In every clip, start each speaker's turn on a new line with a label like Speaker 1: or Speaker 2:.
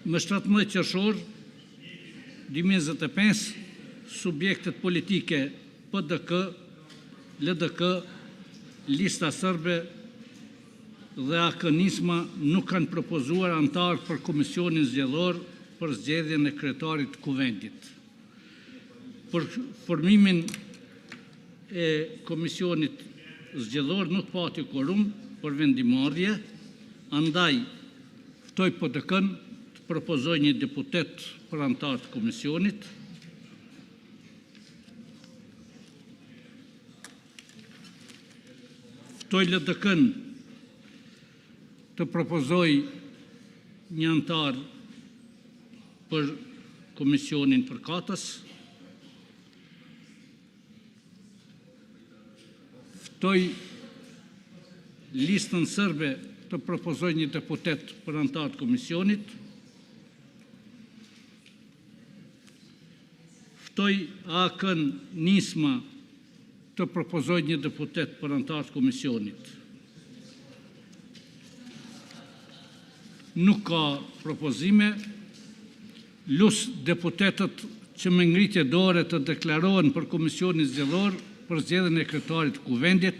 Speaker 1: Më 17 qershor 2025, subjektet politike PDK, LDK, Lista Serbe dhe AK-Nisma nuk kanë propozuar antar për komisionin zgjedhor për zgjedhjen e kryetarit të kuvendit. Për formimin e komisionit zgjedhor nuk pati quorum për vendimarrje, andaj ftoj PDK-n të propozoj një deputet për antar të komisionit. Ftoj LDK-n të propozoj një antar për komisionin përkatës. Ftoj Listën Serbe të propozoj një deputet për antar të komisionit. Ftoj AK-n Nisma të propozoj një deputet për antar të komisionit. Nuk ka propozime, lus deputetët që me ngritje dore të deklarohen për komisionin zgjedhor për zgjedhjen e kryetarit të kuvendit.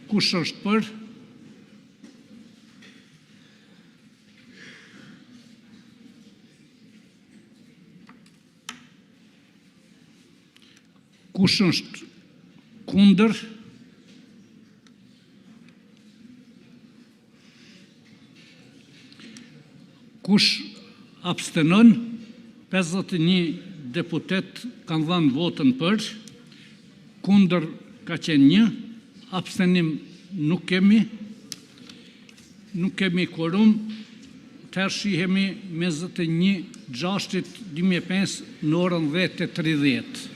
Speaker 1: Kush është për? Kush është kundër? Kush abstenon? 51 deputet kanë dhënë votën për, kundër ka qenë 1, abstenim nuk kemi quorum, të shihemi 21/6/2005 në orën 10:30.